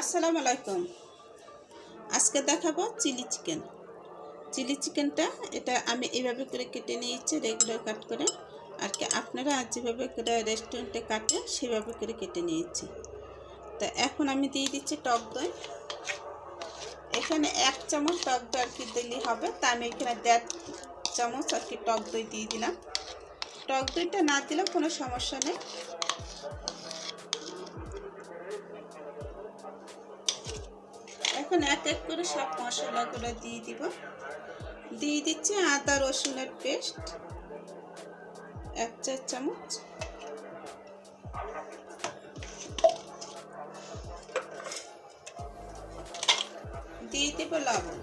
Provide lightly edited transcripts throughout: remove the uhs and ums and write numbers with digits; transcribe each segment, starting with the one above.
আসসালামু আলাইকুম। আজকে দেখাবো চিলি চিকেন। চিলি চিকেনটা এটা আমি এইভাবে করে কেটে নিয়েছি, রেগুলার কাট করে। আর কি আপনারা যেভাবে করে রেস্টুরেন্টে কাটে সেভাবে করে কেটে নিয়েছি। তো এখন আমি দিয়ে দিচ্ছি টক দই। এখানে 1 চামচ টক দই আর কি দিলেই হবে। তা আমি এখানে 1.5 চামচ আর কি টক দই দিয়ে দিলাম। টক দইটা না দিলেও কোনো সমস্যা নেই। এখন এক এক করে সব মশলাগুলো দিয়ে দিব। দিয়ে দিচ্ছি আদা রসুনের পেস্ট 1 চা চামচ, দিয়ে দেব লবণ।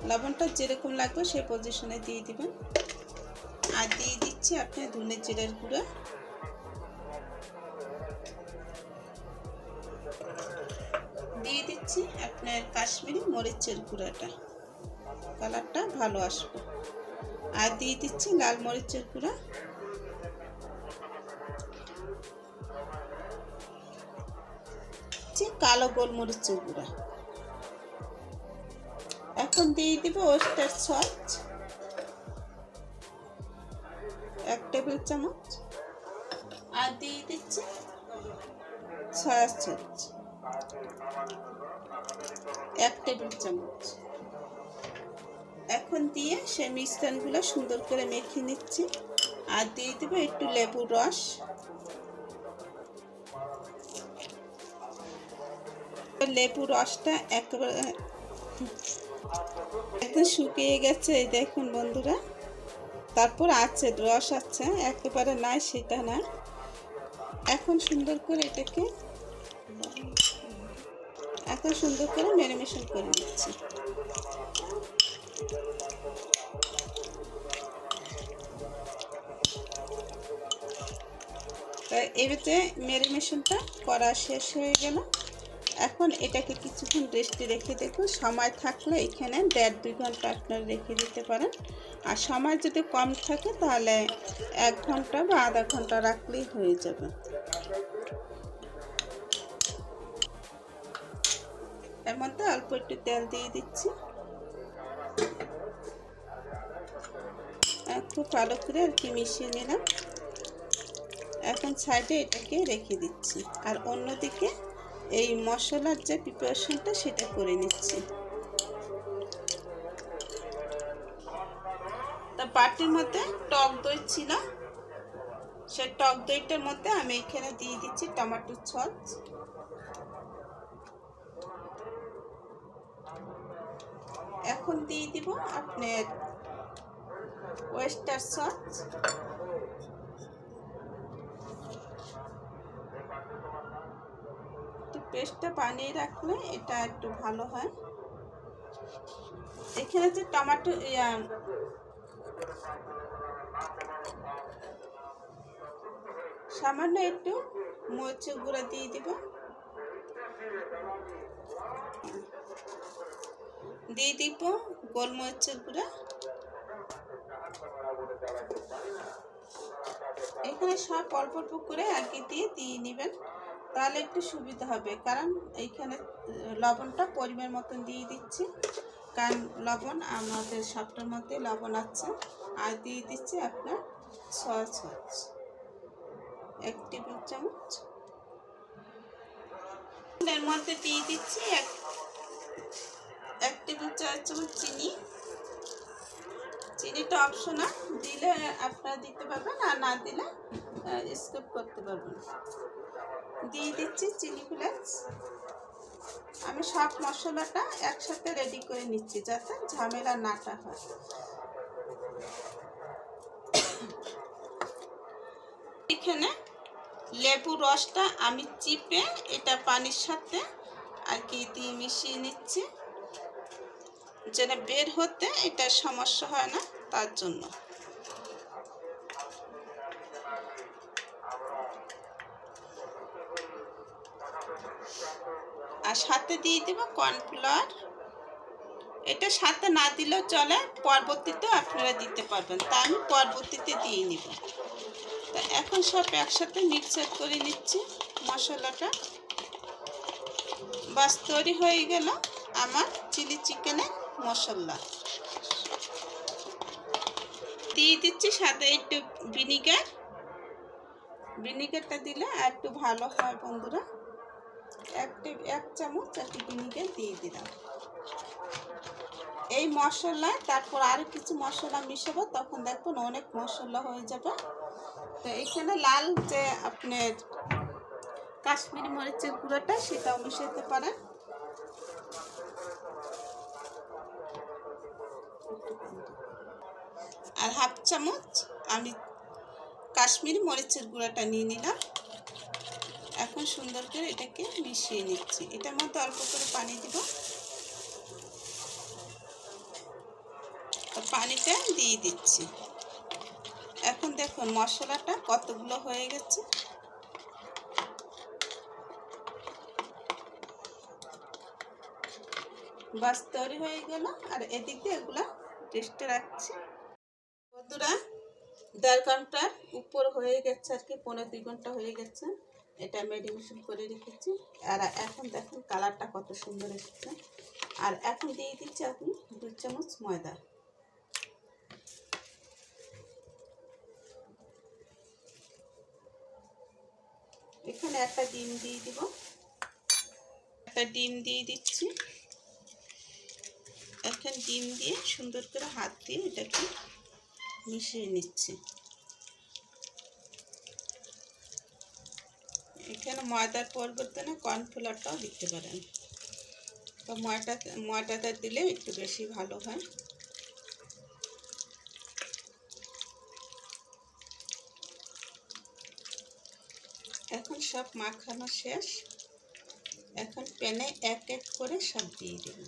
লবণটা যেরকম লাগবে সেই পজিশনে দিয়ে দিবেন। আর দিয়ে দিচ্ছি আপনি ধনে জিরার গুঁড়ো, দিয়ে দিচ্ছি আপনার কাশ্মীরি মরিচের গুঁড়াটা, কালারটা ভালো আসবে। আর দিয়ে দিচ্ছি লাল মরিচের গুঁড়া, কালো গোলমরিচের গুঁড়া। এখন দিয়ে দিব ওয়েস্টার সস 1 টেবিল চামচ। আর দিয়ে দিচ্ছি সয়া সস 1 টেবিল চামচ। এখন দিয়ে সেই মিশ্রণগুলো সুন্দর করে মেখে নিচ্ছি। আর দিয়ে দেবো একটু লেবুর রস। লেবুর রসটা একেবারে একদম শুকিয়ে গেছে, এই দেখুন বন্ধুরা। তারপর আছে রস আছে, একেবারে নাই সেটা না। এখন সুন্দর করে এটাকে ম্যারিনেশন করে নিচ্ছি। এবারে ম্যারিনেশনটা করা শেষ হয়ে গেল। এখন এটাকে কিছুক্ষণ রেস্টে রেখে দেখুন। সময় থাকলে এখানে 1.5-2 ঘন্টা আপনারা রেখে দিতে পারেন। আর সময় যদি কম থাকে তাহলে 1 ঘন্টা বা আধা ঘন্টা রাখলেই হয়ে যাবে। এর মধ্যে অল্প একটু তেল দিয়ে দিচ্ছি। খুব ভালো করে আর কি মিশিয়ে নিলাম। এখন সাইডে এটাকে রেখে দিচ্ছি। আর অন্যদিকে এই মশলার যে প্রিপারেশনটা সেটা করে নিচ্ছি। তা বাটির মধ্যে টক দই ছিল, সেই টক দইটার মধ্যে আমি এখানে দিয়ে দিচ্ছি টমেটো সস। এখন দিয়ে দিব আপনার ওয়েস্টার সস। পেস্টটা বানিয়ে রাখলে এটা একটু ভালো হয়। এখানে যে টমেটো সামান্য একটু মরিচের গুঁড়া দিয়ে দিব। দিয়ে দিব গোলমরিচের গুঁড়া। এখানে সব অল্প অল্প করে আগে দিয়ে নেবেন, তাহলে একটু সুবিধা হবে। কারণ এইখানে লবণটা পরিমাণ মতন দিয়ে দিচ্ছি, কারণ লবণ আমাদের সবটার মধ্যে লবণ আছে। আর দিয়ে দিচ্ছি আপনার সয়া সস 1 টেবিল চামচ। এর মধ্যে দিয়ে দিচ্ছি 1 টেবিল চামচ চিনি। চিনিটা অপশনাল, দিলে আপনারা দিতে পারবেন, আর না দিলে স্কিপ করতে পারবেন। দিয়ে দিচ্ছি চিলি ফ্লেক্স। আমি সব মশলাটা একসাথে রেডি করে নিচ্ছি যাতে ঝামেলা নাটা হয়। এখানে লেবুর রসটা আমি চিপে এটা পানির সাথে আর কি দিয়ে মিশিয়ে নিচ্ছি, যেন বের হতে এটা সমস্যা হয় না তার জন্য। আর সাথে দিয়ে দেব কর্নফ্লাওয়ার। এটা সাথে না দিলেও চলে, পরবর্তীতে আপনারা দিতে পারবেন, তা আমি পরবর্তীতে দিয়ে নিব। তো এখন সব একসাথে মিক্সচার করে নিচ্ছি মশলাটা। বাস তৈরি হয়ে গেল আমার চিলি চিকেনের মশলা। দিয়ে দিচ্ছি সাথে একটু ভিনিগারটা দিলে আর একটু ভালো হয় বন্ধুরা। এক চামচ একটু ভিনিগার দিয়ে দিলাম এই মশলায়। তারপর আরও কিছু মশলা মিশাবো, তখন দেখুন অনেক মশলা হয়ে যাবে। তো এখানে লাল যে আপনার কাশ্মীরি মরিচের গুঁড়োটা সেটাও মিশাতে পারেন। আর হাফ চামচ আমি কাশ্মীরি মরিচের গুঁড়োটা নিয়ে নিলাম। এখন সুন্দর করে এটাকে মিশিয়ে নিচ্ছি। এটার মধ্যে অল্প করে পানি দিব। পানিটা দিয়ে দিচ্ছি। এখন দেখুন মশলাটা কতগুলো হয়ে গেছে। বাস তৈরি হয়ে গেল। আর এদিকে এগুলা রেস্টে রাখছি বন্ধুরা। 1.5 ঘন্টার উপর হয়ে গেছে আর কি, 1.5-2 ঘন্টা হয়ে গেছে এটা ম্যারিনেশন করে রেখেছি। আর এখন দেখুন কালারটা কত সুন্দর এসেছে। আর এখন দিয়ে দিচ্ছি আপনি 2 চামচ ময়দা। এখানে একটা ডিম দিয়ে দিব। একটা ডিম দিয়ে দিচ্ছি। এখন ডিম দিয়ে সুন্দর করে হাত দিয়ে এটাকে মিশিয়ে নিচ্ছি। এখানে ময়দার পরিবর্তনে কর্নফ্লাওয়ারটাও দিতে পারেন। তো ময়দাটা দিলে একটু বেশি ভালো হয়। এখন সব মাখানো শেষ। এখন প্যানে এক এক করে সব দিয়ে দেব।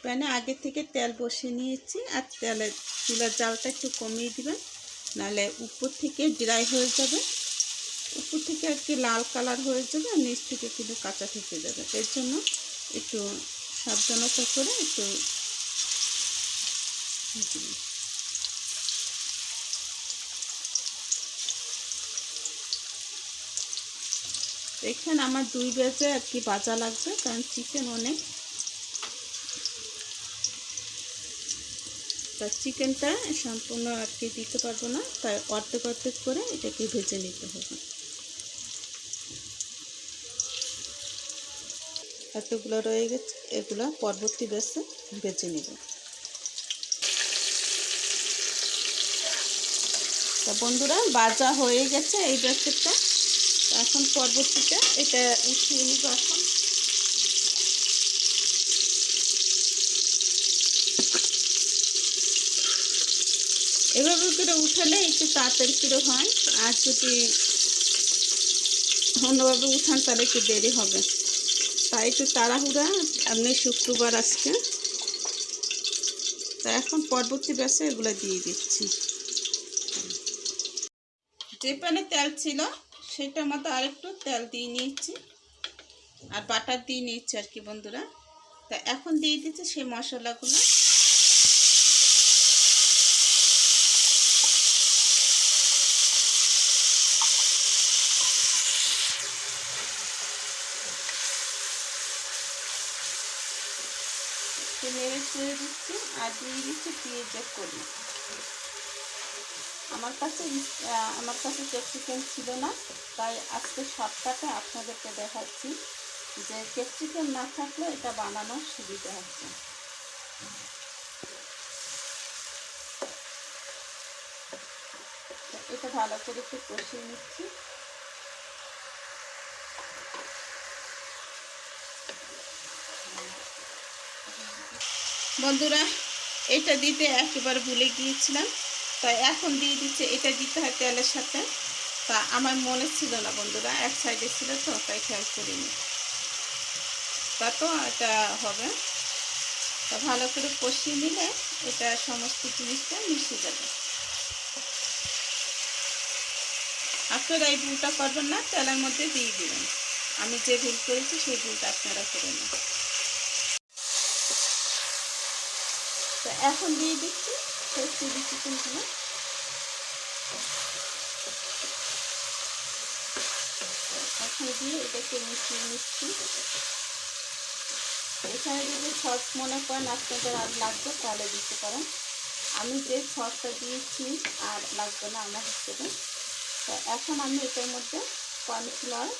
প্যানে আগে থেকে তেল বসিয়ে নিয়েছি। আর চুলার জালটা একটু কমিয়ে দিবেন, নাহলে উপর থেকে ড্রাই হয়ে যাবে। উপর থেকে আর কি লাল কালার হয়ে যাবে, আর নিচ থেকে কিন্তু কাঁচা থেকে যাবে। এর জন্য একটু সাবধানতা করে একটু এখানে আমার 2 বেজে আর কি ভাজা লাগবে, কারণ চিকেন অনেক। তা চিকেনটা সম্পূর্ণ আর কি দিতে পারবো না, তাই অর্ধেক অর্ধেক করে এটাকে ভেজে নিতে হবে। এতগুলো রয়ে গেছে, এগুলো পরবর্তী বেসে ভেজে নেব। তা বন্ধুরা ভাজা হয়ে গেছে এই বেসটা। এখন পরবর্তীতে এটা উঠিয়ে নিব। এখন এভাবে করে উঠালে একটু তাড়াতাড়ি করে হয়। আর যদি অন্যভাবে উঠান তাহলে একটু দেরি হবে। তাই একটু তাড়াহুড়া। আপনি শুক্রবার আজকে। তা এখন পরবর্তী ব্যাসে এগুলো দিয়ে দিচ্ছি। যে প্যানে তেল ছিল সেটার মধ্যে আরেকটু তেল দিয়ে নিয়েছি, আর বাটার দিয়ে নিয়েছি আর কি বন্ধুরা। তা এখন দিয়ে দিচ্ছি সেই মশলাগুলো। নেড়ে ছেড়ে দিচ্ছি। আর দিয়ে দিচ্ছি পেঁয়াজের কলি। আমার কাছে ক্যাপসিকাম ছিল না, তাই আজকে শর্টকাটে আপনাদেরকে দেখাচ্ছি যে ক্যাপসিকাম না থাকলে এটা বানানোর সুবিধা হচ্ছে। এটা ভালো করে একটু কষিয়ে নিচ্ছি। বন্ধুরা এটা দিতে একেবারে ভুলে গিয়েছিলাম, তাই এখন দিয়ে দিচ্ছে। এটা দিতে হয় তেলের সাথে। তা আমার মনে ছিল না বন্ধুরা, এক সাইডে ছিল তো, তাই খেয়াল করিনি। তা তো এটা হবে। তা ভালো করে কষিয়ে নিলে এটা সমস্ত জিনিসটা মিশে যাবে। আপনারা এই ভুলটা করবেন না, তেলের মধ্যে দিয়ে দিবেন। আমি যে ভুল করেছি সেই ভুলটা আপনারা করে নেন। তো এখন দিয়ে দিচ্ছি সেই চিলি চিকেনগুলো এখন দিয়ে এটাকে মিশিয়ে নিচ্ছি। এখানে যদি সস মনে করেন আপনাদের আর লাগবে তাহলে দিতে পারেন, আমি যে সসটা দিয়েছি আর লাগবে না আমার হিসেবে। তো এখন আমি এটার মধ্যে কর্নফ্লাওয়ার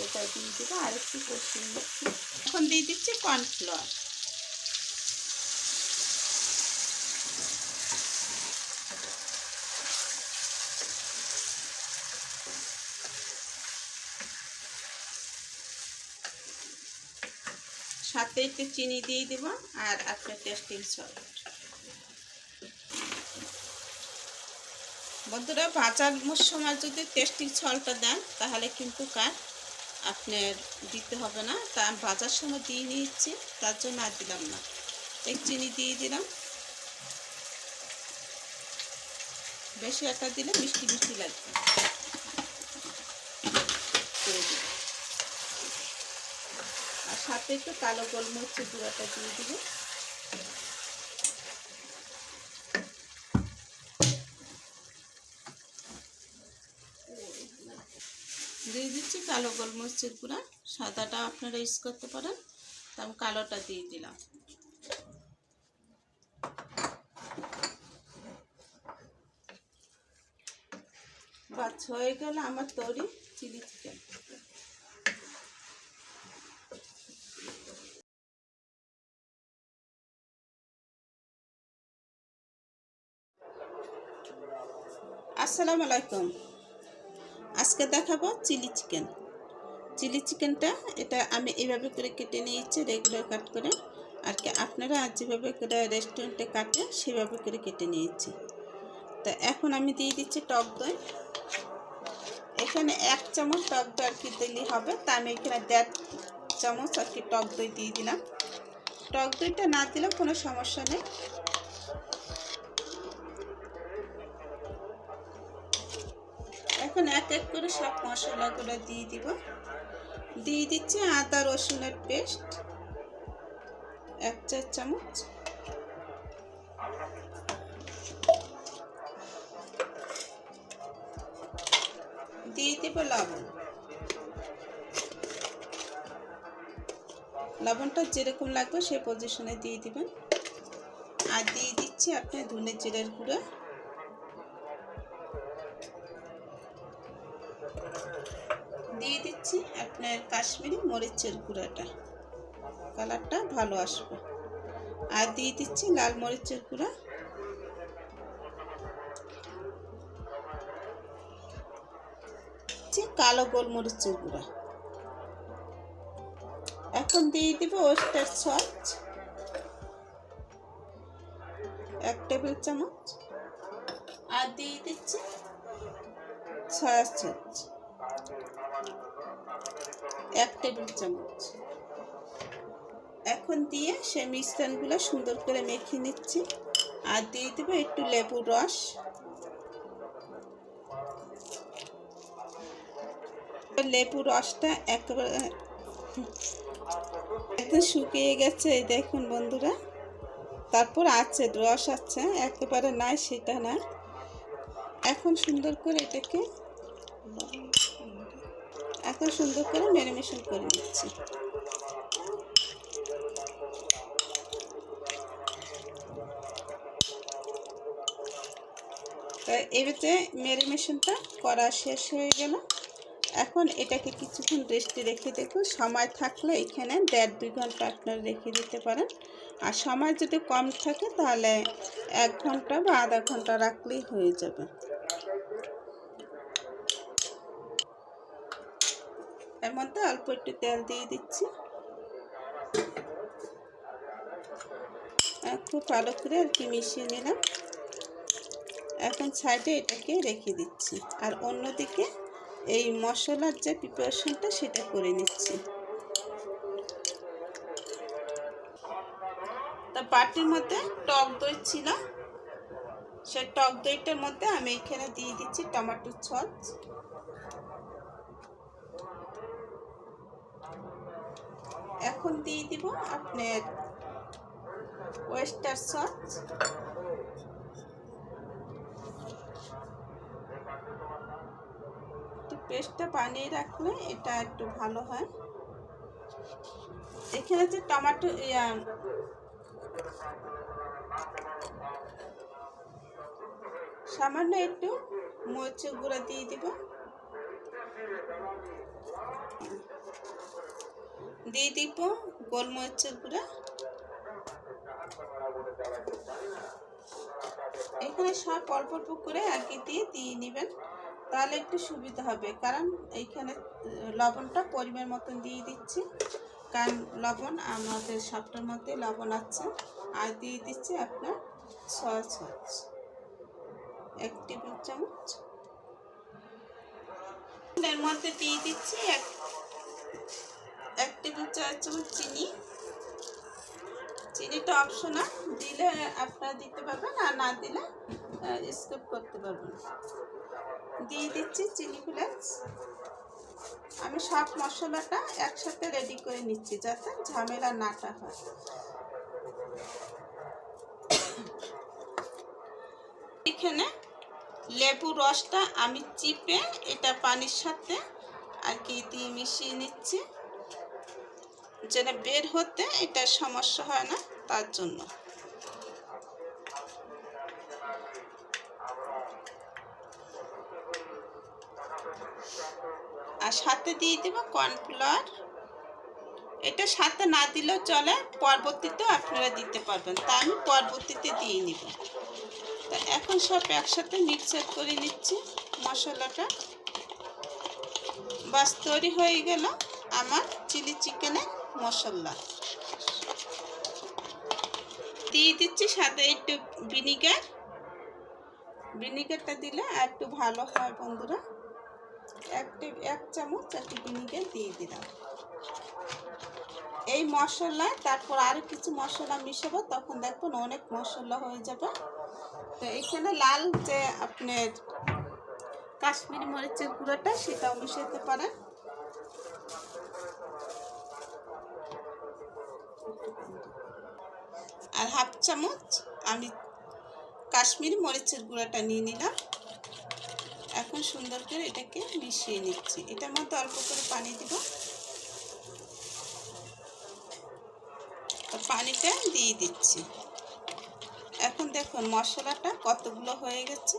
এটা দিয়ে দেবো আর একটু কষিয়ে নিচ্ছি। এখন দিয়ে দিচ্ছি কর্নফ্লাওয়ার। সাথে একটু চিনি দিয়ে দেব আর একটা টেস্টিং সল্ট। বন্ধুরা ভাজার সময় যদি টেস্টিং সল্টটা দেন তাহলে কিন্তু কার আপনার দিতে হবে না, তা আমি ভাজার সময় দিয়ে নিচ্ছি তার জন্য আর দিলাম না। এক চিনি দিয়ে দিলাম, বেশি একটা দিলে মিষ্টি মিষ্টি লাগবে। আর সাথে একটু কালো গোলমরিচের গুঁড়াটা দিয়ে দিব। দিয়ে দিচ্ছি কালো গোলমরিচের গুঁড়া, সাদাটা আপনারা ইউজ করতে পারেন, তা আমি কালোটা দিয়ে দিলাম। বাস হয়ে গেল আমার তৈরি চিলি চিকেন। আসসালামু আলাইকুম। আজকে দেখাবো চিলি চিকেন। চিলি চিকেনটা এটা আমি এইভাবে করে কেটে নিয়েছি, রেগুলার কাট করে, আর কি আপনারা যেভাবে করে রেস্টুরেন্টে কাটে সেভাবে করে কেটে নিয়েছি। তো এখন আমি দিয়ে দিচ্ছি টক দই। এখানে 1 চামচ টক দই আর কি দিলেই হবে, তা আমি এখানে 1.5 চামচ আর কি টক দই দিয়ে দিলাম। টক দইটা না দিলেও কোনো সমস্যা নেই। এখন এক এক করে সব মশলাগুলো দিয়ে দিব। দিয়ে দিচ্ছি আদা রসুনের পেস্ট 1 চা চামচ, দিয়ে দেব লবণ। লবণটা যেরকম লাগবে সেই পজিশনে দিয়ে দিবেন। আর দিয়ে দিচ্ছি আপনার ধনে জিরার গুঁড়া, দিয়ে দিচ্ছি আপনার কাশ্মীরি মরিচের গুঁড়াটা, কালারটা ভালো আসবে। আর দিয়ে দিচ্ছি লাল মরিচের গুঁড়া, কালো গোলমরিচের গুঁড়া। এখন দিয়ে দিব ওয়েস্টার সস 1 টেবিল চামচ, আর দিয়ে দিচ্ছি সয়া সস 1 টেবিল চামচ। এখন দিয়ে সেই মিশ্রণগুলো সুন্দর করে মেখে নিচ্ছি। আর দিয়ে দেব একটু লেবুর রস। লেবুর রসটা একেবারে একদম শুকিয়ে গেছে, এই দেখুন বন্ধুরা। তারপর আছে রস আছে, একেবারে নাই সেটা না। এখন সুন্দর করে এটাকে ম্যারিনেশন করে নিচ্ছি। এবারে ম্যারিনেশনটা করা শেষ হয়ে গেল। এখন এটাকে কিছুক্ষণ রেস্টে রেখে দেবো। সময় থাকলে এখানে 1.5-2 ঘন্টা আপনারা রেখে দিতে পারেন, আর সময় যদি কম থাকে তাহলে 1 ঘন্টা বা আধা ঘন্টা রাখলেই হয়ে যাবে। এর মধ্যে অল্প একটু তেল দিয়ে দিচ্ছি। খুব ভালো করে আর কি মিশিয়ে নিলাম। এখন সাইডে এটাকে রেখে দিচ্ছি, আর অন্যদিকে এই মশলার যে প্রিপারেশনটা সেটা করে নিচ্ছি। তা বাটির মধ্যে টক দই ছিল, সেই টক দইটার মধ্যে আমি এখানে দিয়ে দিচ্ছি টমেটো সস। এখন দিয়ে দিব আপনার ওয়েস্টার সস, পেস্টটা বানিয়ে রাখলে এটা একটু ভালো হয়। এখানে যে টমেটো সামান্য একটু মরিচের গুঁড়া দিয়ে দিব, দিয়ে দিব গোলমরিচের গুঁড়া। এখানে সব অল্প অল্প করে আগে দিয়ে নেবেন, তাহলে একটু সুবিধা হবে। কারণ এইখানে লবণটা পরিমাণ মতন দিয়ে দিচ্ছি, কারণ লবণ আমাদের সবটার মধ্যে লবণ আছে। আর দিয়ে দিচ্ছি আপনার সয়া সস 1 টেবিল চামচ। এর মধ্যে দিয়ে দিচ্ছি 1 টেবিল চামচ চিনি। চিনিটা অপশনাল, দিলে আপনারা দিতে পারবেন, আর না দিলে স্কিপ করতে পারবেন। দিয়ে দিচ্ছি চিলি ফ্লেক্স। আমি সব মশলাটা একসাথে রেডি করে নিচ্ছি যাতে ঝামেলা নাটা হয়। এখানে লেবুর রসটা আমি চিপে এটা পানির সাথে আর কি দিয়ে মিশিয়ে নিচ্ছি, যেন বের হতে এটা সমস্যা হয় না, তার জন্য। আর সাথে দিয়ে দেব কর্নফ্লাওয়ার। এটা সাথে না দিলেও চলে, পরবর্তীতে আপনারা দিতে পারবেন, তা আমি পরবর্তীতে দিয়ে নিব। তা এখন সব একসাথে মিক্সার করে নিচ্ছি মশলাটা। বাস তৈরি হয়ে গেল আমার চিলি চিকেনের মশলা। দিয়ে দিচ্ছি সাথে একটু ভিনিগারটা দিলে একটু ভালো হয় বন্ধুরা। 1 চামচ একটু ভিনিগার দিয়ে দিলাম। এই মশলায় তারপর আরও কিছু মশলা মিশাবো, তখন দেখবেন অনেক মশলা হয়ে যাবে। তো এখানে লাল যে আপনার কাশ্মীরি মরিচের গুঁড়োটা, সেটাও মিশাতে পারেন। আর 1/2 চামচ আমি কাশ্মীরি মরিচের গুঁড়োটা নিয়ে নিলাম। এখন সুন্দর করে এটাকে মিশিয়ে নিচ্ছি। এটার মধ্যে অল্প করে পানি দিব, পানিটা দিয়ে দিচ্ছি। এখন দেখুন মশলাটা কতগুলো হয়ে গেছে।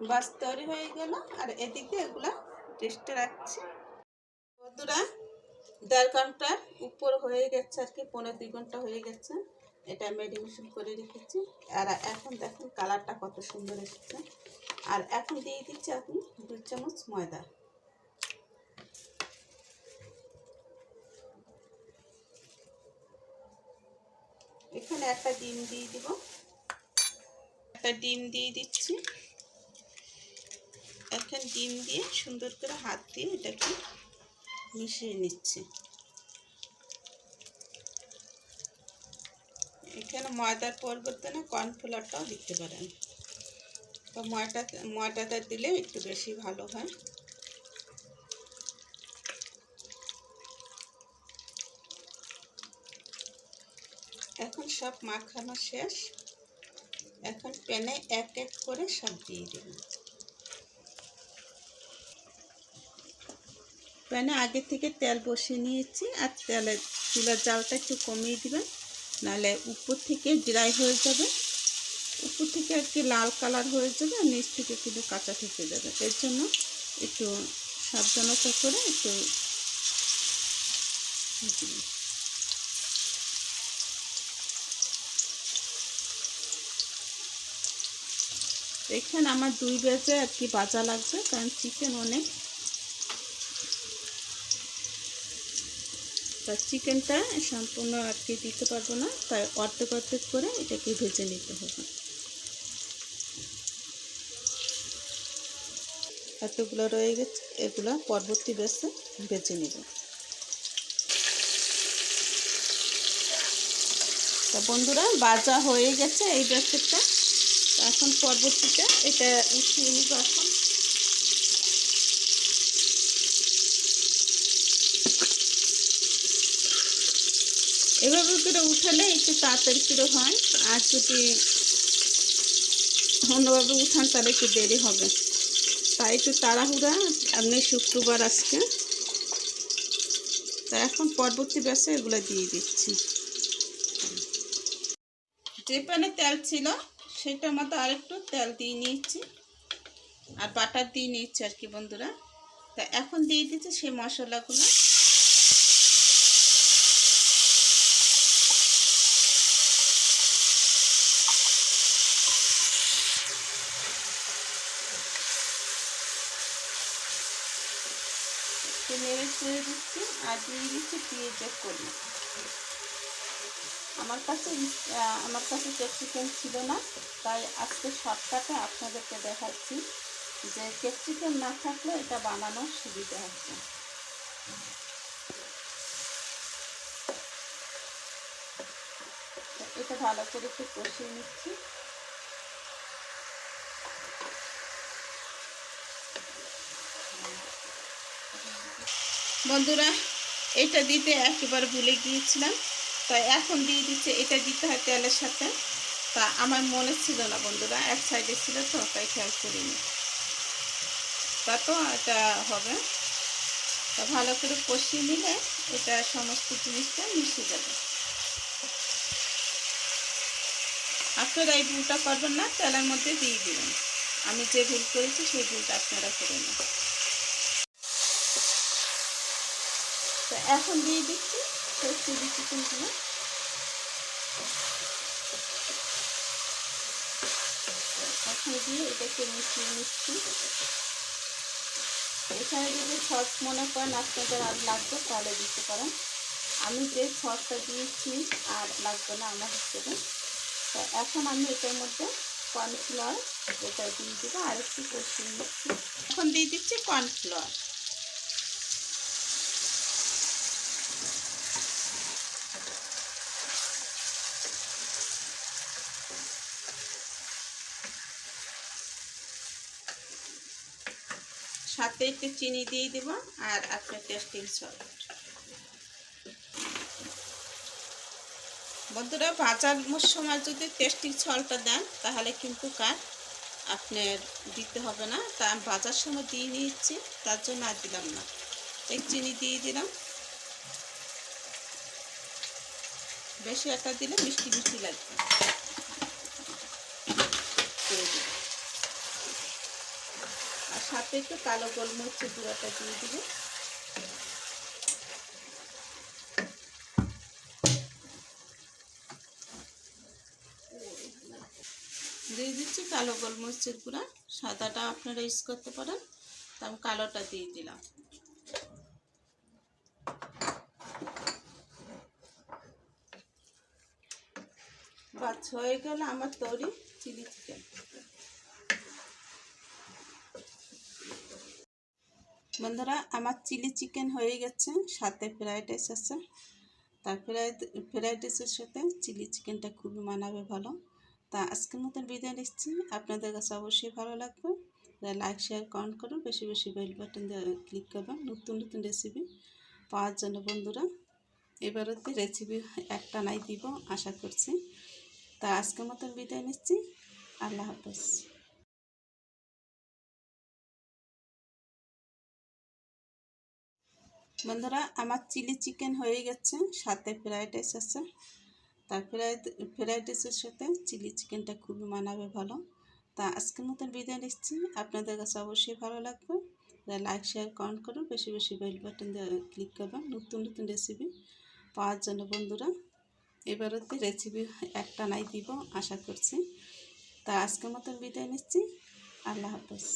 বাস তৈরি হয়ে গেল। আর এদিকে এগুলা রেস্টে রাখছি। বন্ধুরা 1.5 ঘন্টার উপর হয়ে গেছে, আর কি 1.5-2 ঘন্টা হয়ে গেছে এটা ম্যারিনেশন করে রেখেছি। আর এখন দেখুন কালারটা কত সুন্দর এসেছে। আর এখন দিয়ে দিচ্ছি আপনি 2 চামচ ময়দা। এখানে একটা ডিম দিয়ে দিব, একটা ডিম দিয়ে দিচ্ছি। এখন ডিম দিয়ে সুন্দর করে হাত দিয়ে এটাকে মিশিয়ে নিচ্ছি। এখানে ময়দার পরিবর্তে কর্নফ্লাওয়ারটাও দিতে পারেন, তো ময়দাটা দিলে একটু বেশি ভালো হয়। এখন সব মাখানো শেষ। এখন প্যানে এক এক করে সব দিয়ে দেব। প্যানে আগে থেকে তেল বসিয়ে নিয়েছি, আর তেলের চুলার জালটা একটু কমিয়ে দিবেন, নাহলে উপর থেকে ড্রাই হয়ে যাবে। উপর থেকে আর কি লাল কালার হয়ে যাবে, আর নিচ থেকে কিন্তু কাঁচা থেকে যাবে। এর জন্য একটু সাবধানতা করে একটু এখানে আমার 2 বেজে আর কি ভাজা লাগবে, কারণ চিকেন অনেক। তা চিকেনটা সম্পূর্ণ আর কি দিতে পারবো না, তাই অর্ধেক অর্ধেক করে এটাকে ভেজে নিতে হবে। এতগুলো রয়ে গেছে, এগুলো পরবর্তী বেসে ভেজে নেব। তা বন্ধুরা ভাজা হয়ে গেছে এই বেসটা। এখন পরবর্তীতে এটা উঠিয়ে নিব। এখন এভাবে করে উঠালে একটু তাড়াতাড়ি করে হয়। আর যদি অন্যভাবে উঠান তাহলে একটু দেরি হবে, তাই একটু তাড়াহুড়া। আপনি শুক্রবার আজকে, তা এখন পরবর্তী ব্যাচে এগুলো দিয়ে দিচ্ছি। যে প্যানে তেল ছিল সেটার মতো আরেকটু তেল দিয়ে নিয়েছি আর বাটার দিয়ে নিচ্ছি আর কি বন্ধুরা। তা এখন দিয়ে দিচ্ছি সেই মশলাগুলো। নেড়ে ছেড়ে দিচ্ছি আর দিয়ে দিচ্ছি পেঁয়াজের কলি। আমার কাছে ক্যাপসিকাম ছিল না, তাই আজকে শর্টকাটে আপনাদেরকে দেখাচ্ছি যে ক্যাপসিকাম না থাকলে এটা বানানোর সুবিধা আছে। এটা ভালো করে একটু কষিয়ে নিচ্ছি। বন্ধুরা এটা দিতে একেবারে ভুলে গিয়েছিলাম, তাই এখন দিয়ে দিচ্ছে। এটা দিতে হয় তেলের সাথে, তা আমার মনে ছিল না বন্ধুরা, এক সাইডে ছিল তো তাই খেয়াল করিনি। তা তো এটা হবে, তা ভালো করে কষিয়ে নিলে এটা সমস্ত জিনিসটা মিশে যাবে। আপনারা এই ভুলটা করবেন না, তেলের মধ্যে দিয়ে দিবেন। আমি যে ভুল করেছি সেই ভুলটা আপনারা করে নেন। তো এখন দিয়ে দিচ্ছি সেই চিলি চিকেনগুলো। এখন দিয়ে এটাকে মিশিয়ে নিচ্ছি। এখানে যদি সস মনে করেন আপনাদের আর লাগবে তাহলে দিতে পারেন, আমি যে সসটা দিয়েছি আর লাগবে না আমার হিসেবে। তো এখন আমি এটার মধ্যে কর্নফ্লাওয়ার এটা দিয়ে দেবো আর একটু কষিয়ে নিচ্ছি। এখন দিয়ে দিচ্ছি কর্নফ্লাওয়ার। সাথে একটু চিনি দিয়ে দেব আর আপনার টেস্টিং সল্ট। বন্ধুরা ভাজার সময় যদি টেস্টিং সল্টটা দেন তাহলে কিন্তু কার আপনার দিতে হবে না, তা আমি ভাজার সময় দিয়ে নিচ্ছি তার জন্য আর দিলাম না। এক চিনি দিয়ে দিলাম, বেশি একটা দিলে মিষ্টি মিষ্টি লাগবে। আর সাথে একটু কালো গোলমরিচের গুঁড়োটা দিয়ে দিব। দিয়ে দিচ্ছি কালো গোলমরিচের গুঁড়া, সাদাটা আপনারা ইউজ করতে পারেন, তা আমি কালোটা দিয়ে দিলাম। বাস হয়ে গেল আমার তৈরি চিলি চিকেন। বন্ধুরা আমার চিলি চিকেন হয়ে গেছে, সাথে ফ্রাইড রাইস আছে। তার ফ্রাইড রাইসের সাথে চিলি চিকেনটা খুবই মানাবে ভালো। তা আজকের মতন বিদায় নিচ্ছি, আপনাদের কাছে অবশ্যই ভালো লাগবে। লাইক শেয়ার কমেন্ট করুন, বেশি বেশি বেল বাটন দিয়ে ক্লিক করবেন নতুন নতুন রেসিপি পাওয়ার জন্য। বন্ধুরা এবারেতে রেসিপি একটা নাই দিব আশা করছি। তা আজকের মতন বিদায় নিচ্ছি, আল্লাহ হাফেজ। বন্ধুরা আমার চিলি চিকেন হয়ে গেছে, সাথে ফ্রাইড রাইস আছে। তার ফ্রাইড রাইসের সাথে চিলি চিকেনটা খুবই মানাবে ভালো। তা আজকের মতন বিদায় নিচ্ছি, আপনাদের কাছে অবশ্যই ভালো লাগবে। লাইক শেয়ার কমেন্ট করুন, বেশি বেশি বেল বাটন দিয়ে ক্লিক করবেন নতুন নতুন রেসিপি পাওয়ার জন্য। বন্ধুরা এবারেতে রেসিপি একটা নাই দিব আশা করছি। তা আজকের মতন বিদায় নিচ্ছি, আল্লাহ হাফেজ।